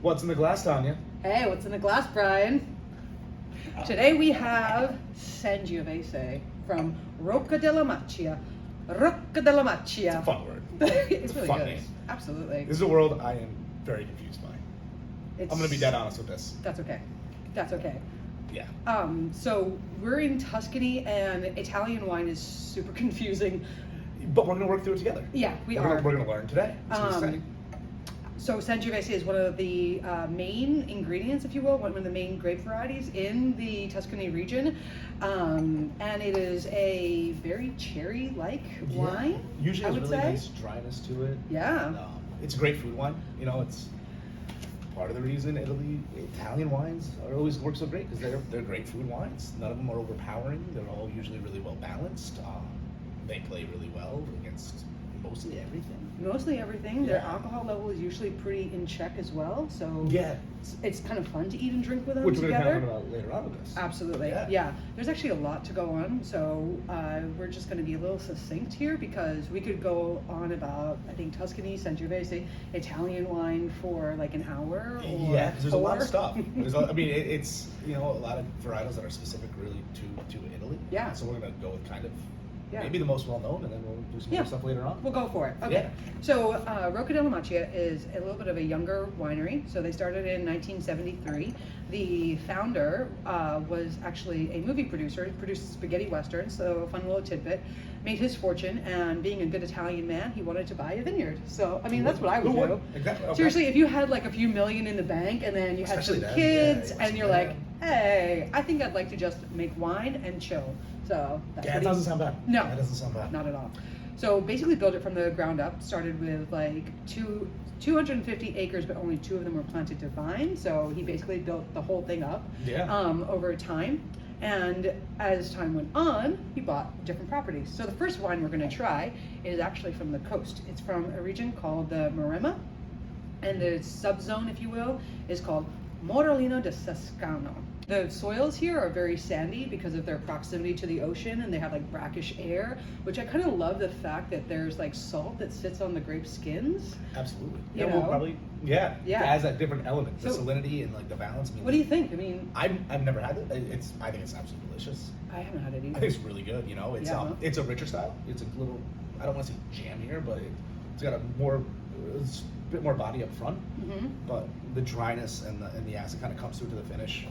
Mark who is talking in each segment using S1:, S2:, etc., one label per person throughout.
S1: What's in the glass, Tanya?
S2: Hey, what's in the glass, Brian? Today we have Sangiovese from Rocca della Maciè. Rocca della Maciè.
S1: It's a fun word.
S2: It's really
S1: fun
S2: good.
S1: name.
S2: Absolutely.
S1: This is a world I am very confused by. I'm going to be dead honest with this.
S2: That's okay. That's okay.
S1: Yeah.
S2: So we're in Tuscany, and Italian wine is super confusing.
S1: But we're going to work through it together.
S2: Yeah,
S1: We're going to learn today. That's what it's
S2: So Sangiovese is one of the main ingredients, if you will, one of the main grape varieties in the Tuscany region, and it is a very cherry-like wine.
S1: Usually
S2: I
S1: has
S2: would
S1: really
S2: say.
S1: nice dryness to it.
S2: Yeah.
S1: It's a great food wine. You know, it's part of the reason Italian wines always work so great because they're great food wines. None of them are overpowering. They're all usually really well balanced. They play really well against mostly everything.
S2: Mostly everything. Their
S1: Yeah.
S2: alcohol level is usually pretty in check as well, so
S1: Yeah.
S2: it's kind of fun to eat and drink with them
S1: Which we're
S2: together.
S1: going to talk about later on with this.
S2: Absolutely, yeah. There's actually a lot to go on, so we're just going to be a little succinct here because we could go on about, I think, Tuscany, Sangiovese, Italian wine for like an hour or
S1: Yeah, because there's a lot of
S2: 4.
S1: stuff. It's a lot of varietals that are specific really to Italy.
S2: Yeah.
S1: So we're going to go with kind of
S2: Yeah.
S1: maybe the most well known, and then we'll do some more stuff later on.
S2: We'll go for it. Okay.
S1: Yeah.
S2: So Rocca della Maciè is a little bit of a younger winery. So they started in 1973. The founder was actually a movie producer. He produced spaghetti westerns. So a fun little tidbit. Made his fortune, and being a good Italian man, he wanted to buy a vineyard. So I mean, that's what I would do.
S1: Exactly. Okay.
S2: Seriously, if you had like a few million in the bank, and then you had
S1: Especially
S2: some
S1: then,
S2: kids,
S1: yeah,
S2: and you're like, hey, I think I'd like to just make wine and chill. So that's
S1: Yeah,
S2: what
S1: it doesn't sound bad.
S2: No.
S1: That doesn't sound bad.
S2: Not at all. So basically built it from the ground up. Started with like 250 acres, but only 2 of them were planted to vine. So he basically built the whole thing up over time. And as time went on, he bought different properties. So the first wine we're going to try is actually from the coast. It's from a region called the Maremma, and the subzone, if you will, is called Morelino di Scansano. The soils here are very sandy because of their proximity to the ocean, and they have like brackish air, which I kind of love the fact that there's like salt that sits on the grape skins.
S1: Absolutely.
S2: You
S1: We'll
S2: know?
S1: probably it adds that different element, the
S2: So-
S1: salinity and like the balance.
S2: What do you think? I mean,
S1: I've never had it. I think it's absolutely delicious.
S2: I haven't had it
S1: I
S2: either.
S1: think it's really good. You know, it's a richer style. It's a little, I don't want to say jammier, but it's got it's a bit more body up front.
S2: Mm-hmm.
S1: But the dryness and the acid kind of comes through to the finish,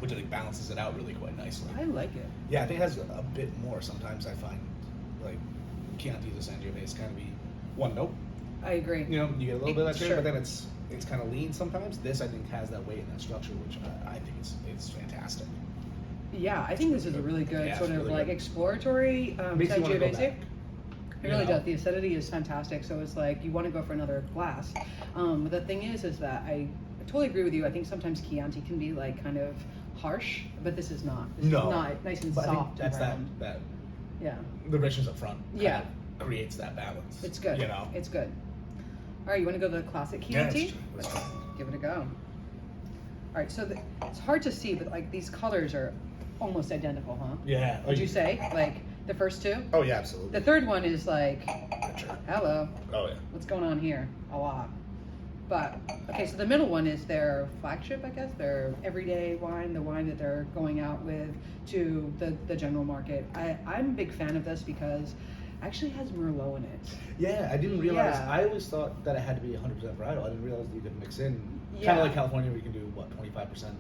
S1: which I think balances it out really quite nicely.
S2: I like it.
S1: Yeah, I think it has a bit more. Sometimes I find like Chianti or Sangiovese kind of be one note.
S2: I agree.
S1: You know, you get a little bit of that
S2: Sure.
S1: sugar, but then it's kind of lean sometimes. This I think has that weight and that structure, which I think it's fantastic.
S2: Yeah, I think this is a really good
S1: Yeah,
S2: sort
S1: it's
S2: of
S1: really
S2: like
S1: good.
S2: exploratory
S1: Makes you wanna go
S2: Sangiovese.
S1: back.
S2: It really does. The acidity is fantastic, so it's like you want to go for another glass. But the thing is that I totally agree with you. I think sometimes Chianti can be like kind of harsh, but this is not. This is not nice and
S1: But I think
S2: soft.
S1: that's
S2: and round.
S1: that
S2: Yeah,
S1: the richness up front. kind
S2: Yeah.
S1: of creates that balance.
S2: it's good.
S1: You know.
S2: It's good. All right, you want to go to the classic
S1: Yeah,
S2: Chianti?
S1: let's try.
S2: Give it a go. All right, so it's hard to see, but like these colors are almost identical, huh?
S1: Yeah.
S2: Would you say like the first two?
S1: Oh yeah, absolutely.
S2: The third one is like,
S1: Richer.
S2: hello,
S1: Oh yeah.
S2: what's going on here? A lot. But okay, so the middle one is their flagship, I guess, their everyday wine, the wine that they're going out with to the general market. I'm a big fan of this because it actually has Merlot in it.
S1: Yeah, I didn't realize.
S2: Yeah.
S1: I always thought that it had to be 100% varietal. I didn't realize that you could mix in. Kind
S2: Yeah.
S1: of like California, where you can do what 25%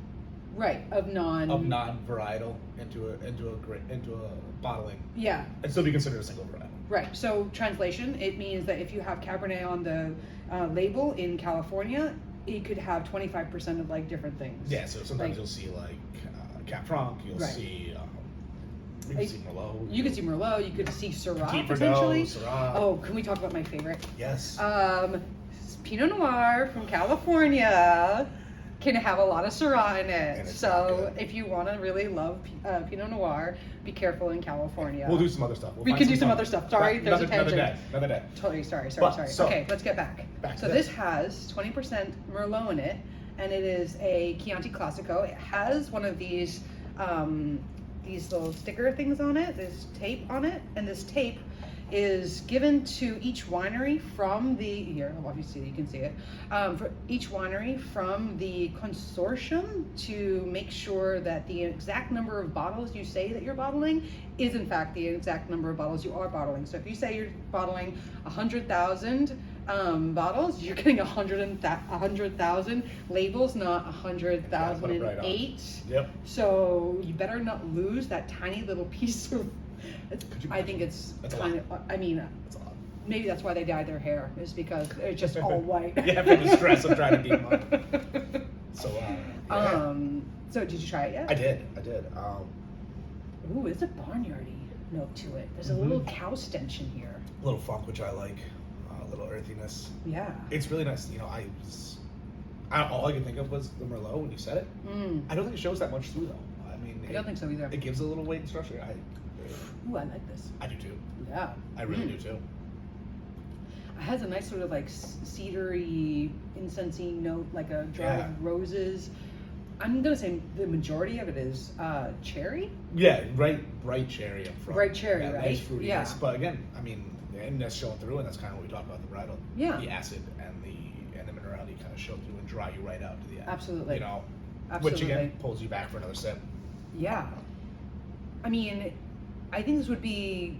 S2: Right, of
S1: non-varietal into a bottling,
S2: Yeah,
S1: and still be considered a single varietal.
S2: right. So translation, it means that if you have Cabernet on the label in California, it could have 25% of like different things.
S1: Yeah, so sometimes
S2: Like-
S1: you'll see like Cap Franc, you'll
S2: Right.
S1: see you can see Merlot.
S2: You could see Merlot, you could see Syrah
S1: Petit
S2: potentially.
S1: Verdot, Syrah.
S2: Oh, can we talk about my favorite?
S1: Yes.
S2: Pinot Noir from California can have a lot of Syrah in
S1: And
S2: it.
S1: it's
S2: So
S1: good.
S2: if you want to really love Pinot Noir, be careful in California.
S1: We'll do some other stuff.
S2: We
S1: find
S2: can do some
S1: fun.
S2: other stuff. Sorry, there's a
S1: Another
S2: tangent.
S1: day. Another day.
S2: Totally, sorry.
S1: But, so-
S2: Okay, let's get back.
S1: Back to
S2: So this has 20% Merlot in it, and it is a Chianti Classico. It has one of these little sticker things on it, this tape on it, and this tape is given to each winery from the, here, obviously you can see it, for each winery from the consortium to make sure that the exact number of bottles you say that you're bottling is in fact the exact number of bottles you are bottling. So if you say you're bottling 100,000 bottles, you're getting 100,000 labels, not 100,008.
S1: Yep.
S2: So you better not lose that tiny little piece of. I think it's kind of. I mean,
S1: That's a lot.
S2: maybe that's why they dyed their hair, is because it's just all white.
S1: Yeah, from the stress of trying to keep them up. So, yeah.
S2: So did you try it yet?
S1: I did.
S2: Ooh, it's a barnyardy note to it. There's a little cow stench in here.
S1: A little funk, which I like. A little earthiness.
S2: Yeah.
S1: It's really nice. You know, all I could think of was the Merlot when you said it. I don't think it shows that much through though. I mean,
S2: I don't think so either.
S1: It gives a little weight and structure.
S2: Ooh, I like this.
S1: I do too.
S2: Yeah.
S1: I really do too.
S2: It has a nice sort of like cedary, incensey note, like a dried roses. I'm gonna say the majority of it is cherry.
S1: Yeah, bright cherry up front.
S2: Bright cherry,
S1: yeah,
S2: right?
S1: Nice fruitiness.
S2: Yeah.
S1: But again, I mean, and that's showing through, and that's kind of what we talked about the varietal.
S2: Yeah.
S1: The acid and the minerality kind of show through and dry you right out to the end.
S2: Absolutely.
S1: You know,
S2: Absolutely.
S1: which again pulls you back for another sip.
S2: Yeah. I mean, I think this would be.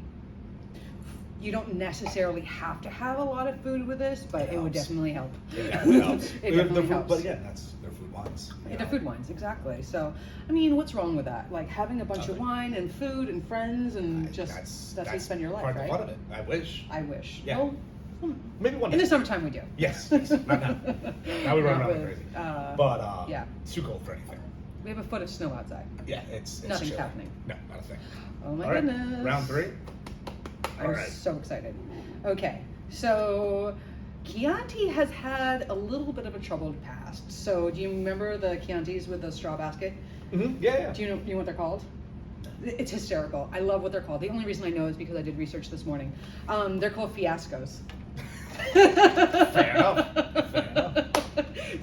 S2: You don't necessarily have to have a lot of food with this, but it would definitely help.
S1: It definitely helps.
S2: It definitely helps.
S1: But again, they're food wines.
S2: They're food wines, exactly. So, I mean, what's wrong with that? Like having a bunch of wine and food and friends and that's how you spend your life,
S1: part
S2: right?
S1: of the fun of it. I wish.
S2: I wish.
S1: Yeah.
S2: Well,
S1: maybe one day.
S2: in the summertime we do.
S1: Yes. Not now. Now we run
S2: Not
S1: around
S2: with,
S1: crazy.
S2: yeah.
S1: It's too cold for anything.
S2: We have a foot of snow outside.
S1: Yeah, it's
S2: Nothing's
S1: chilly.
S2: happening.
S1: No, not a thing.
S2: Oh my
S1: All right,
S2: goodness.
S1: round 3.
S2: I'm
S1: All right.
S2: so excited. Okay, so Chianti has had a little bit of a troubled past. So do you remember the Chiantis with the straw basket?
S1: Mm-hmm. Yeah.
S2: Do you know what they're called? It's hysterical. I love what they're called. The only reason I know is because I did research this morning. They're called fiascos.
S1: Fair enough.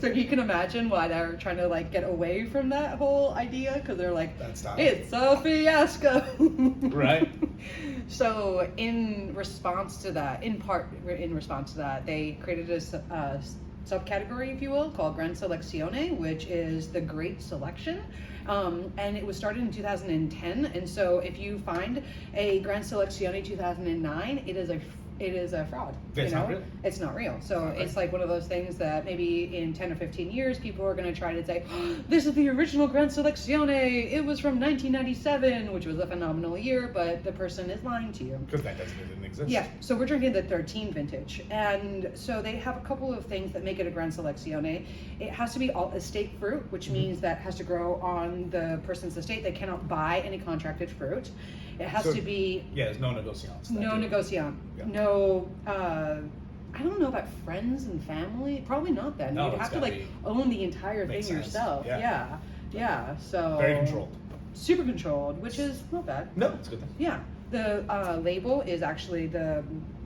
S2: So you can imagine why they're trying to like get away from that whole idea, because they're like, it's a fiasco.
S1: Right.
S2: So in response to that, in part in response to that, they created a subcategory, if you will, called Gran Selezione, which is the Great Selection. And it was started in 2010. And so if you find a Gran Selezione 2009, it is a fraud.
S1: It's not real.
S2: It's not real. So it's like one of those things that maybe in 10 or 15 years, people are going to try to say, oh, this is the original Gran Selezione. It was from 1997, which was a phenomenal year, but the person is lying to you.
S1: Because that didn't exist.
S2: Yeah, so we're drinking the 13 vintage. And so they have a couple of things that make it a Gran Selezione. It has to be all estate fruit, which means that it has to grow on the person's estate. They cannot buy any contracted fruit. It has to be...
S1: Yeah, there's no negociants.
S2: No negociant.
S1: Yeah.
S2: No... I don't know about friends and family. Probably not then.
S1: No,
S2: You'd have to like own the entire thing yourself. Yeah. So...
S1: Very controlled.
S2: Super controlled, which is not bad.
S1: No, it's a good thing.
S2: Yeah. The label is actually the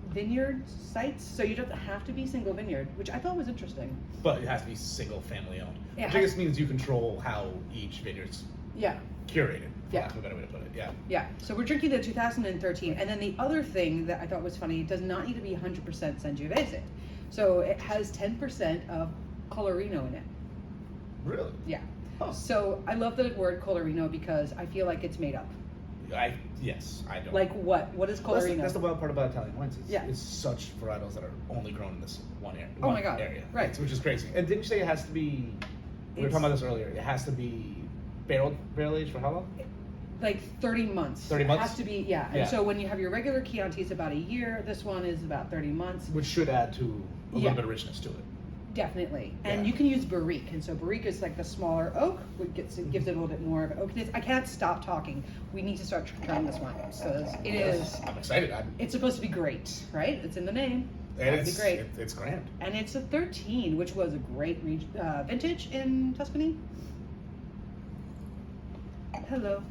S2: vineyard sites, so you don't have to be single vineyard, which I thought was interesting.
S1: But it has to be single family owned.
S2: Yeah.
S1: Which I guess means you control how each vineyard's curated. For lack of a better way to put it. Yeah.
S2: Yeah. So we're drinking the 2013, and then the other thing that I thought was funny, it does not need to be 100% Sangiovese. So it has 10% of Colorino in it.
S1: Really?
S2: Yeah.
S1: Oh.
S2: So I love the word Colorino because I feel like it's made up.
S1: Yes, I don't.
S2: Like what? What is
S1: Well,
S2: Colorino?
S1: that's the wild part about Italian wines.
S2: Yeah.
S1: It's such varietals that are only grown in this one area.
S2: Oh my God.
S1: Area.
S2: Right.
S1: Which is crazy. And didn't you say it has to be? We were talking about this earlier. It has to be barrel aged for how long?
S2: Like 30 months.
S1: 30 months?
S2: It has to be, yeah. And so when you have your regular Chianti, it's about a year. This one is about 30 months.
S1: Which should add to a little bit of richness to it.
S2: Definitely. And you can use Barrique. And so Barrique is like the smaller oak, which gives it a little bit more of oakness. I can't stop talking. We need to start trying this wine because it is.
S1: I'm excited.
S2: It's supposed to be great, right? It's in the name.
S1: It's
S2: be great.
S1: It's grand.
S2: And it's a 13, which was a great vintage in Tuscany. Hello.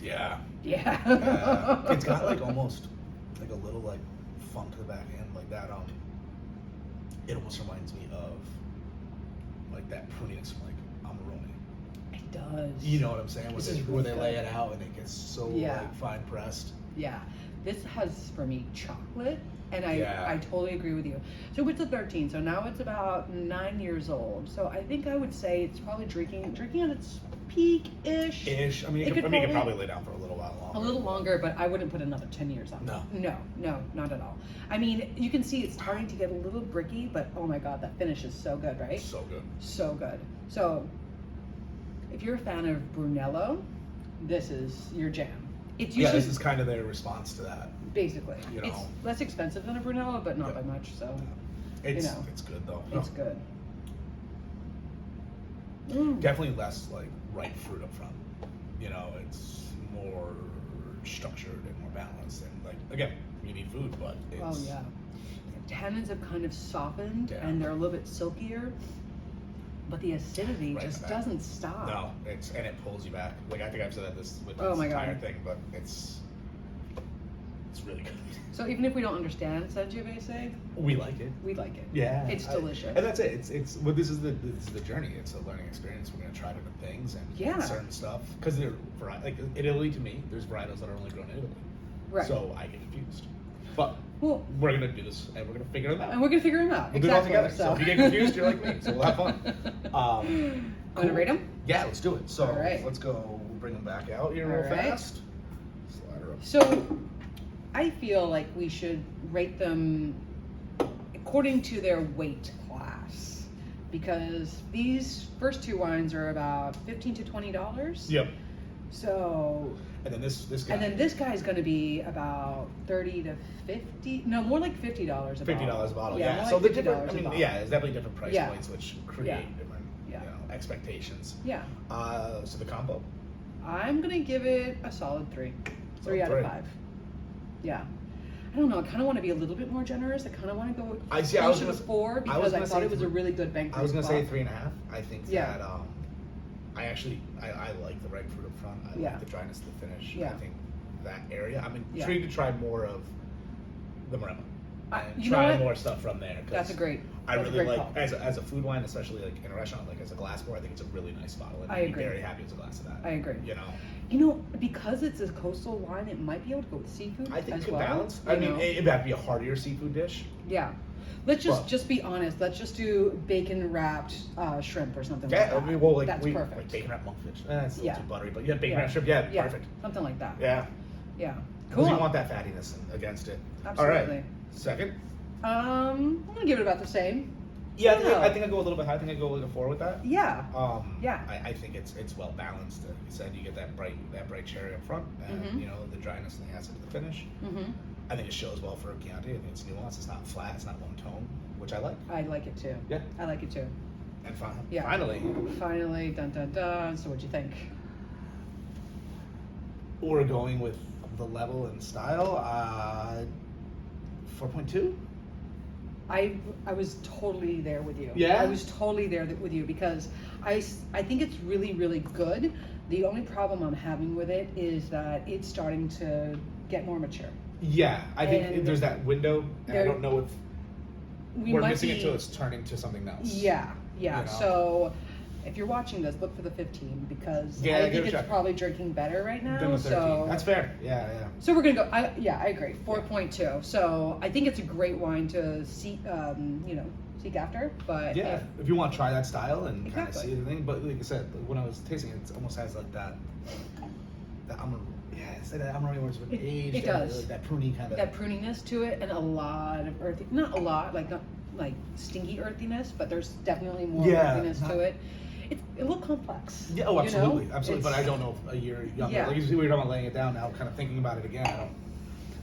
S1: Yeah.
S2: Yeah.
S1: It's got like almost like a little like funk to the back end, like that. It almost reminds me of like that pruniness from like Amarone.
S2: It does.
S1: You know what I'm saying?
S2: This
S1: Where
S2: is
S1: they
S2: really
S1: lay
S2: good.
S1: it out and it gets so like fine pressed.
S2: Yeah. This has for me chocolate, and
S1: Yeah.
S2: I totally agree with you. So it's a 13, so now it's about 9 years old. So I think I would say it's probably drinking at its peak-ish.
S1: I mean, you could probably lay down for a little while longer.
S2: A little longer, but I wouldn't put another 10 years on
S1: No.
S2: it. No, not at all. I mean, you can see it's starting to get a little bricky, but oh my god, that finish is so good, right?
S1: So good.
S2: So good. So, if you're a fan of Brunello, this is your jam. It's usually,
S1: this is kind of their response to that.
S2: basically.
S1: You know.
S2: It's less expensive than a Brunello, but not by much, so
S1: It's
S2: know.
S1: it's good though.
S2: it's good. Mm.
S1: Definitely less like ripe fruit up front. You know, it's more structured and more balanced. And like again, you need food, but it's
S2: Oh yeah. The tannins have kind of softened,
S1: Yeah.
S2: and they're a little bit silkier, but the acidity
S1: Right
S2: just
S1: back.
S2: doesn't stop.
S1: No, and it pulls you back. Like I think I've said this with
S2: Oh
S1: this
S2: my
S1: entire
S2: God.
S1: thing, but it's really good.
S2: So even if we don't understand Sangiovese,
S1: We like it.
S2: we like it.
S1: Yeah,
S2: It's delicious.
S1: And that's it. It's well, this is the journey. It's a learning experience. We're gonna try different things and
S2: Yeah.
S1: certain stuff because they're like in Italy to me. There's varietals that are only grown in Italy,
S2: Right.
S1: so I get confused. But
S2: Well,
S1: we're gonna do this and we're gonna figure them out.
S2: and we're gonna figure them out.
S1: We'll do it all
S2: exactly.
S1: together. So if you get confused, you're like me. So we'll have fun.
S2: Want to rate them?
S1: Yeah, let's do it. So
S2: All right.
S1: let's go. We'll bring them back out here real
S2: All right.
S1: fast. Slide her up.
S2: So, I feel like we should rate them according to their weight class, because these first two wines are about $15 to $20.
S1: Yep.
S2: So,
S1: And then this guy.
S2: and then this guy's going to be about $30 to $50. No, more like $50 a bottle.
S1: $50 a bottle.
S2: Yeah,
S1: Yeah.
S2: more
S1: So
S2: like
S1: the
S2: $50
S1: different. I
S2: a
S1: mean,
S2: bottle.
S1: yeah, there's definitely different price
S2: Yeah.
S1: points which create
S2: Yeah.
S1: different,
S2: Yeah.
S1: expectations.
S2: Yeah.
S1: So the combo.
S2: I'm going to give it a solid 3. 3 out of
S1: 3.
S2: 5. Yeah. I don't know. I kind of want to be a little bit more generous. I kind of want to go
S1: I was
S2: closer to
S1: gonna-
S2: 4
S1: I
S2: because
S1: was
S2: I,
S1: gonna
S2: thought
S1: say
S2: it was a
S1: three-
S2: really good banquet.
S1: I was gonna say
S2: spot.
S1: 3.5. I think
S2: Yeah.
S1: that I like the ripe fruit up front. I
S2: Yeah.
S1: like the dryness of the finish.
S2: Yeah.
S1: I think that area. I'm
S2: Yeah.
S1: intrigued to try more of the Maremma and
S2: you know
S1: try
S2: what?
S1: more stuff from there. 'Cause
S2: That's a great.
S1: I
S2: that's a
S1: really
S2: great
S1: like
S2: call.
S1: as a food wine, especially like in a restaurant, like as a glass pour. I think it's a really nice bottle. And
S2: I
S1: I'd be
S2: agree.
S1: very happy with a glass of that.
S2: I agree.
S1: You know,
S2: You know, because it's a coastal wine, it might be able to go with seafood
S1: I think
S2: as
S1: it could
S2: well.
S1: balance.
S2: you
S1: I mean,
S2: know?
S1: it'd have to be a heartier seafood dish.
S2: Yeah. Let's
S1: Well-
S2: just be honest. Let's just do bacon wrapped shrimp or something
S1: Yeah,
S2: like that.
S1: I mean, well, like
S2: That's perfect.
S1: like bacon wrapped monkfish. That's a little
S2: Yeah.
S1: too buttery, but yeah, bacon
S2: Yeah.
S1: wrapped shrimp. Yeah,
S2: Yeah,
S1: perfect.
S2: something like that.
S1: Yeah,
S2: Yeah.
S1: because
S2: Cool.
S1: you want that fattiness against it.
S2: Absolutely.
S1: All right, second.
S2: I'm gonna give it about the same.
S1: Yeah,
S2: Yeah.
S1: I think I go a little bit high. I think I go like a 4 with that.
S2: Yeah. Yeah.
S1: I think it's well balanced. Like you said, you get that bright cherry up front, and
S2: Mhm.
S1: you know the dryness and the acid of the finish.
S2: Mm-hmm.
S1: I think it shows well for a Chianti. I think it's nuanced. It's not flat. It's not one tone, which I like.
S2: I like it too.
S1: Yeah.
S2: I like it too.
S1: And
S2: Yeah.
S1: finally,
S2: Finally, dun dun dun. So what'd you think?
S1: we're going with the level and style. 4.2.
S2: I was totally there with you.
S1: Yeah?
S2: I was totally there with you because I think it's really, really good. The only problem I'm having with it is that it's starting to get more mature.
S1: Yeah, I think
S2: And
S1: there's that window, and I
S2: there-
S1: don't know if
S2: We
S1: we're
S2: might
S1: missing
S2: be,
S1: it until it's turning to something else.
S2: Yeah, yeah.
S1: You know?
S2: So if you're watching this, look for the 15 because
S1: Yeah,
S2: I
S1: give
S2: think
S1: it a
S2: it's
S1: shot.
S2: probably drinking better right now.
S1: Then the 13.
S2: So
S1: That's fair. Yeah.
S2: So we're gonna go. I agree. 4.2. So I think it's a great wine to seek after. But
S1: Yeah, if you want to try that style and kind of
S2: Exactly.
S1: see the thing, but like I said, when I was tasting it, it almost has like that say that Amarillo words with age.
S2: It does.
S1: Like that pruny kind of.
S2: that pruniness to it and a lot of earthy. Not a lot, not like stinky earthiness, but there's definitely more
S1: Yeah,
S2: earthiness
S1: not-
S2: to it. It's a little complex.
S1: Yeah, oh,
S2: you
S1: absolutely,
S2: know?
S1: absolutely. But I
S2: It's-
S1: don't know if a year younger.
S2: Yeah.
S1: Like you see, we were talking about laying it down. Now, kind of thinking about it again, I don't,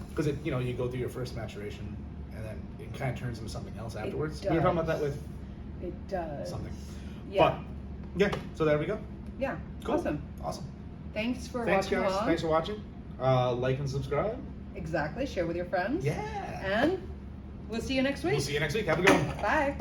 S1: because you go through your first maturation, and then it kind of turns into something else afterwards. We were talking about that with
S2: It does.
S1: something.
S2: Yeah.
S1: But yeah, so there we go.
S2: Yeah.
S1: Cool.
S2: Awesome. Thanks for
S1: Thanks,
S2: watching
S1: guys.
S2: along.
S1: Thanks for watching. Like and subscribe.
S2: Exactly. Share with your friends.
S1: Yeah.
S2: And we'll see you next week.
S1: We'll see you next week. Have a good one.
S2: Bye.
S1: Bye.